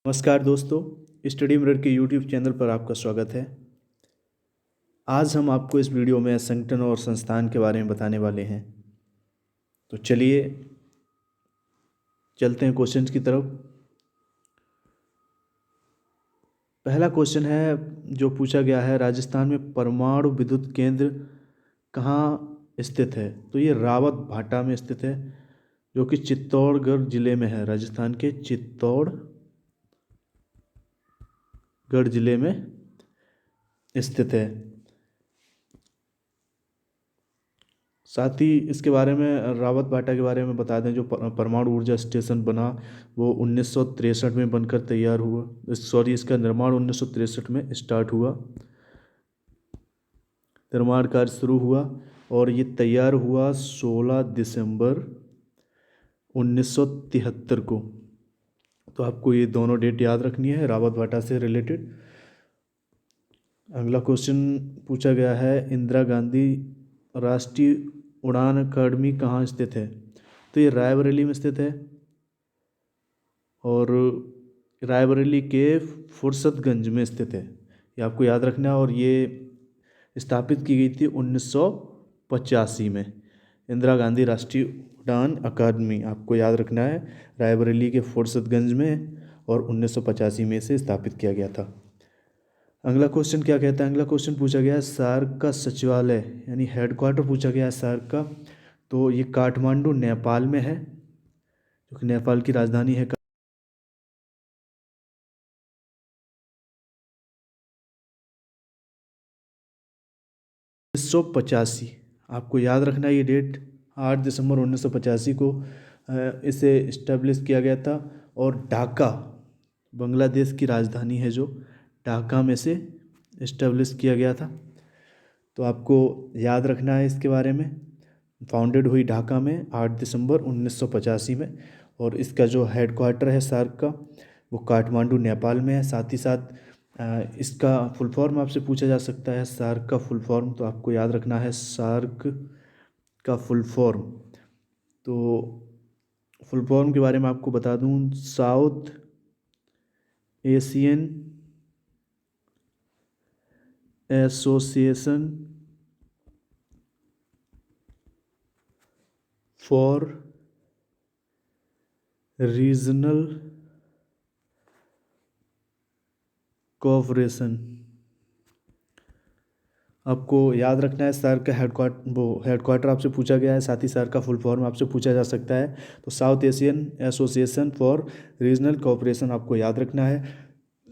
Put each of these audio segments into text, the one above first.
नमस्कार दोस्तों, study mirror के यूट्यूब चैनल पर आपका स्वागत है। आज हम आपको इस वीडियो में संगठन और संस्थान के बारे में बताने वाले हैं। तो चलिए चलते हैं क्वेश्चंस की तरफ। पहला क्वेश्चन है जो पूछा गया है, राजस्थान में परमाणु विद्युत केंद्र कहाँ स्थित है? तो ये रावत भाटा में स्थित है, जो कि चित्तौड़गढ़ जिले में है। राजस्थान के चित्तौड़गढ़ जिले में स्थित है। साथ ही इसके बारे में, रावत भाटा के बारे में बता दें, जो परमाणु ऊर्जा स्टेशन बना वो 1963 में बनकर तैयार हुआ। इसका निर्माण 1963 में स्टार्ट हुआ, निर्माण कार्य शुरू हुआ और ये तैयार हुआ 16 दिसंबर 1973 को। तो आपको ये दोनों डेट याद रखनी है रावत भाटा से रिलेटेड। अगला क्वेश्चन पूछा गया है, इंदिरा गांधी राष्ट्रीय उड़ान अकादमी कहाँ स्थित है? तो ये रायबरेली में स्थित है और रायबरेली के फुर्सतगंज में स्थित है। ये आपको याद रखना है। और ये स्थापित की गई थी 1985 में। इंदिरा गांधी राष्ट्रीय उड़ान अकादमी आपको याद रखना है, रायबरेली के फुर्सतगंज में, और 1985 में इसे स्थापित किया गया था। अगला क्वेश्चन क्या कहता है? अगला क्वेश्चन पूछा गया है, सार्क का सचिवालय यानी हेडक्वार्टर पूछा गया है सार्क का। तो ये काठमांडू नेपाल में है, जो कि नेपाल की राजधानी है। 1985 आपको याद रखना है ये डेट, 8 दिसंबर 1985 को इसे इस्टेब्लिश किया गया था। और ढाका बांग्लादेश की राजधानी है, जो ढाका में से इस्टेब्लिश किया गया था। तो आपको याद रखना है इसके बारे में। फाउंडेड हुई ढाका में 8 दिसंबर 1985 में, और इसका जो हेडक्वार्टर है सार्क का, वो काठमांडू नेपाल में है। साथ ही साथ इसका फुल फॉर्म आपसे पूछा जा सकता है, सार्क का फुल फॉर्म। तो आपको याद रखना है सार्क का फुल फॉर्म। तो फुल फॉर्म के बारे में आपको बता दूं, south Asian association for regional cooperation. आपको याद रखना है सार्क का हेडक्वार्टर आपसे पूछा गया है। साथ ही सार्क का फुल फॉर्म आपसे पूछा जा सकता है। तो south Asian association for regional cooperation आपको याद रखना है।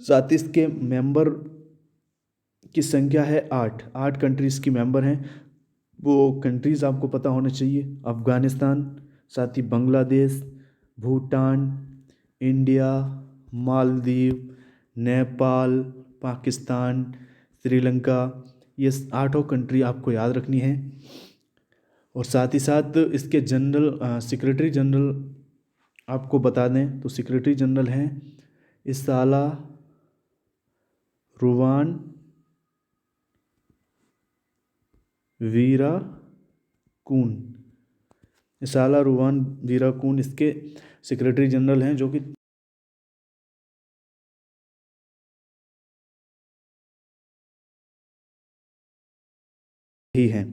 साथ ही इसके मेंबर की संख्या है 8 कंट्रीज़ की मेंबर हैं। वो कंट्रीज़ आपको पता होने चाहिए, अफ़गानिस्तान, साथ ही बांग्लादेश, भूटान, इंडिया, मालदीव, नेपाल, पाकिस्तान, श्रीलंका। ये 8 कंट्री आपको याद रखनी है। और साथ ही साथ इसके सेक्रेटरी जनरल आपको बता दें, तो सेक्रेटरी जनरल हैं इसाला रुवान वीरा कून। इसाला रुवान वीरा कून इसके सेक्रेटरी जनरल हैं, जो कि ही हैं।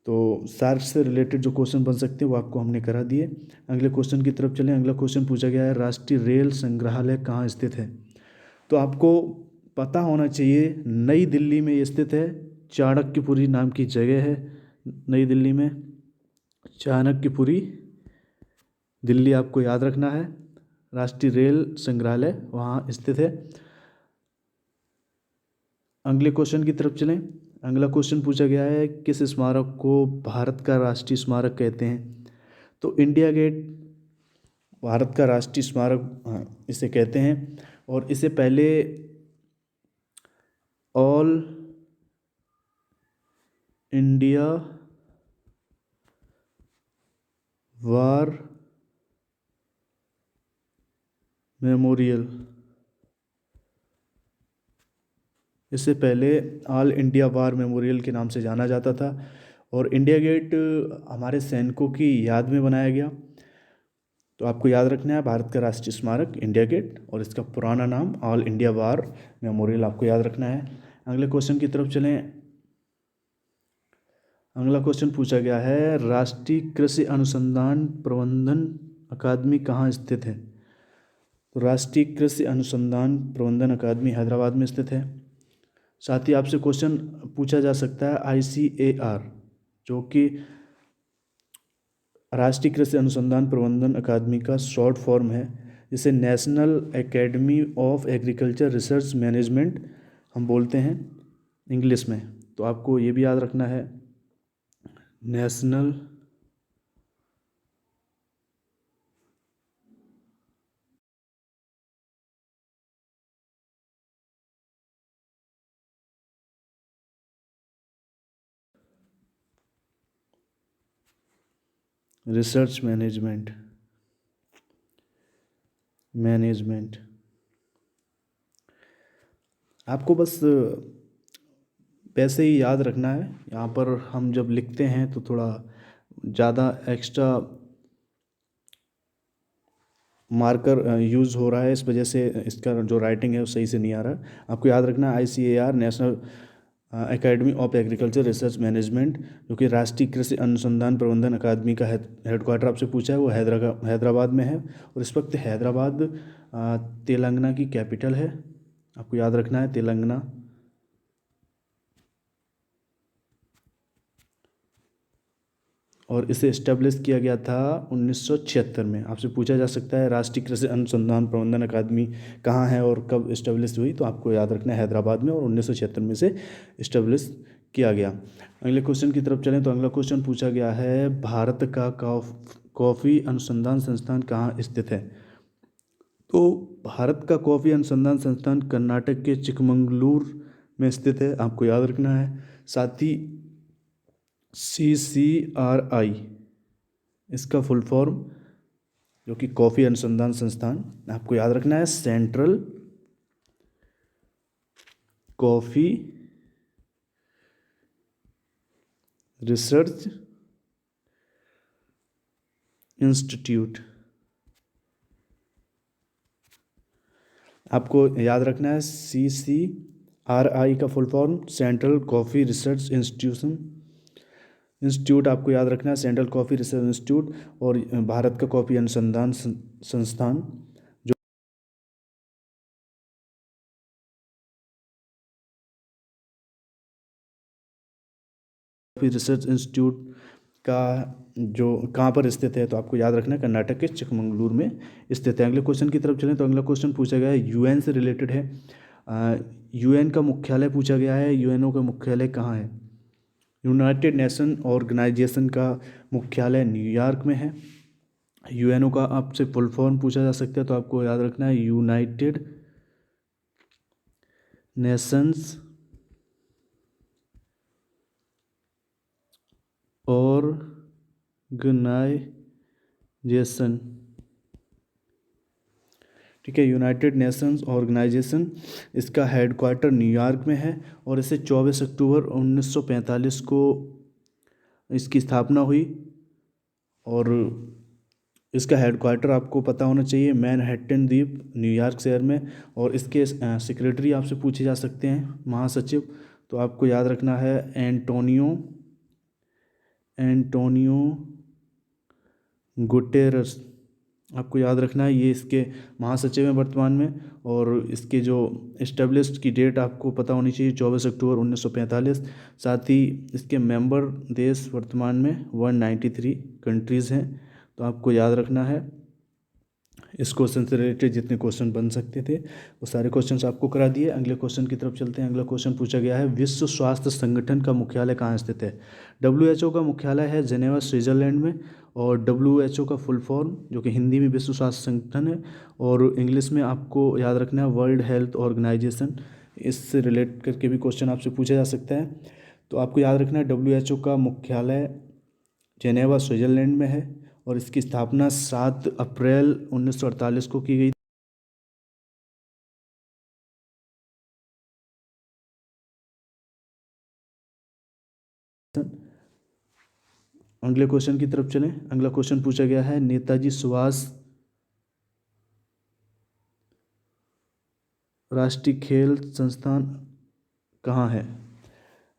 तो सार्क से रिलेटेड जो क्वेश्चन बन सकते हैं वो आपको हमने करा दिए। अगले क्वेश्चन की तरफ चलें। अगला क्वेश्चन पूछा गया है, राष्ट्रीय रेल संग्रहालय कहाँ स्थित है? तो आपको पता होना चाहिए, नई दिल्ली में ये स्थित है। चाणक्यपुरी नाम की जगह है नई दिल्ली में, चाणक्यपुरी दिल्ली आपको याद रखना है। राष्ट्रीय रेल संग्रहालय वहाँ स्थित है। अगले क्वेश्चन की तरफ चलें। अगला क्वेश्चन पूछा गया है, किस स्मारक को भारत का राष्ट्रीय स्मारक कहते हैं? तो इंडिया गेट भारत का राष्ट्रीय स्मारक इसे कहते हैं। और इसे पहले ऑल इंडिया वार मेमोरियल, इससे पहले ऑल इंडिया वार मेमोरियल के नाम से जाना जाता था। और इंडिया गेट हमारे सैनिकों की याद में बनाया गया। तो आपको याद रखना है भारत का राष्ट्रीय स्मारक इंडिया गेट, और इसका पुराना नाम ऑल इंडिया वार मेमोरियल आपको याद रखना है। अगले क्वेश्चन की तरफ चलें। अगला क्वेश्चन पूछा गया है, राष्ट्रीय कृषि अनुसंधान प्रबंधन अकादमी कहाँ स्थित है? तो राष्ट्रीय कृषि अनुसंधान प्रबंधन अकादमी हैदराबाद में स्थित है। साथ ही आपसे क्वेश्चन पूछा जा सकता है ICAR, जो कि राष्ट्रीय कृषि अनुसंधान प्रबंधन अकादमी का शॉर्ट फॉर्म है, जिसे national academy of agriculture research management हम बोलते हैं इंग्लिश में। तो आपको ये भी याद रखना है, नेशनल रिसर्च मैनेजमेंट। आपको बस वैसे ही याद रखना है। यहाँ पर हम जब लिखते हैं तो थोड़ा ज़्यादा एक्स्ट्रा मार्कर यूज़ हो रहा है, इस वजह से इसका जो राइटिंग है वो सही से नहीं आ रहा। आपको याद रखना है ICAR national academy of agriculture research management, जो कि राष्ट्रीय कृषि अनुसंधान प्रबंधन अकादमी का हेडक्वार्टर आपसे पूछा है, वो हैदराबाद में है। और इस वक्त हैदराबाद तेलंगाना की कैपिटल है। आपको याद रखना है तेलंगाना। और इसे इस्टेब्लिश किया गया था 1976 में। आपसे पूछा जा सकता है राष्ट्रीय कृषि अनुसंधान प्रबंधन अकादमी कहाँ है और कब इस्टेब्लिश हुई, तो आपको याद रखना है हैदराबाद में, और 1976 में से इस्टेब्लिश किया गया। अगले क्वेश्चन की तरफ चलें तो अगला क्वेश्चन पूछा गया है, भारत का कॉफ़ी अनुसंधान संस्थान कहाँ स्थित है? तो भारत का कॉफ़ी अनुसंधान संस्थान कर्नाटक के चिकमंगलूर में स्थित है, आपको याद रखना है। साथ ही CCRI इसका फुल फॉर्म, जो कि कॉफ़ी अनुसंधान संस्थान, आपको याद रखना है सेंट्रल कॉफ़ी रिसर्च इंस्टीट्यूट। आपको याद रखना है CCRI का full form central coffee research institute आपको याद रखना है सेंट्रल कॉफ़ी रिसर्च इंस्टीट्यूट। और भारत का कॉफ़ी अनुसंधान संस्थान कॉफ़ी रिसर्च इंस्टीट्यूट का जो कहाँ पर स्थित है, तो आपको याद रखना है कर्नाटक के चिकमंगलूर में स्थित है। अगले क्वेश्चन की तरफ चलें तो अगला क्वेश्चन पूछा गया है UN से रिलेटेड है। UN का मुख्यालय पूछा गया है, UNO का मुख्यालय कहाँ है? यूनाइटेड नेशन ऑर्गेनाइजेशन का मुख्यालय न्यूयॉर्क में है। UNO का आपसे फुल फॉर्म पूछा जा सकता है, तो आपको याद रखना है यूनाइटेड नेशंस ऑर्गेनाइजेशन। ठीक है, यूनाइटेड नेशंस ऑर्गेनाइजेशन, इसका हेडक्वार्टर न्यूयॉर्क में है। और इसे 24 अक्टूबर 1945 को इसकी स्थापना हुई। और इसका हेडक्वार्टर आपको पता होना चाहिए मैनहट्टन द्वीप न्यूयॉर्क शहर में। और इसके सेक्रेटरी आपसे पूछे जा सकते हैं महासचिव, तो आपको याद रखना है एंटोनियो गुटेरस। आपको याद रखना है ये इसके महासचिव हैं वर्तमान में। और इसके जो इस्टेब्लिश की डेट आपको पता होनी चाहिए 24 अक्टूबर 1945। साथ ही इसके मेंबर देश वर्तमान में 193 कंट्रीज़ हैं। तो आपको याद रखना है इस क्वेश्चन से रिलेटेड जितने क्वेश्चन बन सकते थे वो सारे क्वेश्चंस आपको करा दिए। अगले क्वेश्चन की तरफ चलते हैं। अगला क्वेश्चन पूछा गया है, विश्व स्वास्थ्य संगठन का मुख्यालय कहाँ स्थित है? WHO का मुख्यालय है जेनेवा स्विट्जरलैंड में। और WHO का फुल फॉर्म, जो कि हिंदी में विश्व स्वास्थ्य संगठन है और इंग्लिश में आपको याद रखना है वर्ल्ड हेल्थ ऑर्गेनाइजेशन। इससे रिलेट करके भी क्वेश्चन आपसे पूछा जा सकता है। तो आपको याद रखना है WHO का मुख्यालय जेनेवा स्विट्जरलैंड में है। और इसकी स्थापना 7 अप्रैल 1948 को की गई। अगले क्वेश्चन की तरफ चलें। अगला क्वेश्चन पूछा गया है, नेताजी सुभाष राष्ट्रीय खेल संस्थान कहाँ है?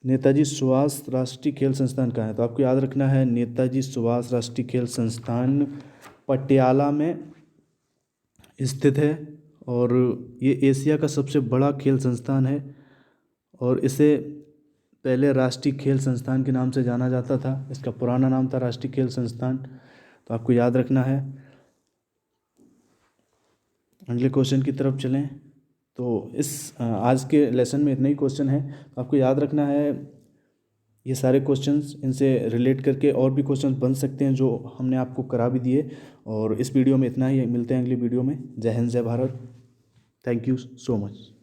नेताजी सुभाष राष्ट्रीय खेल संस्थान कहाँ है? तो आपको याद रखना है नेताजी सुभाष राष्ट्रीय खेल संस्थान पटियाला में स्थित है और ये एशिया का सबसे बड़ा खेल संस्थान है और इसे पहले राष्ट्रीय खेल संस्थान के नाम से जाना जाता था। इसका पुराना नाम था राष्ट्रीय खेल संस्थान। तो आपको याद रखना है। अगले क्वेश्चन की तरफ चलें। तो आज के लेसन में इतना ही क्वेश्चन है। तो आपको याद रखना है ये सारे क्वेश्चंस, इनसे रिलेट करके और भी क्वेश्चंस बन सकते हैं जो हमने आपको करा भी दिए। और इस वीडियो में इतना ही, मिलते हैं अगली वीडियो में। जय हिंद, जय Bharat. Thank you so much.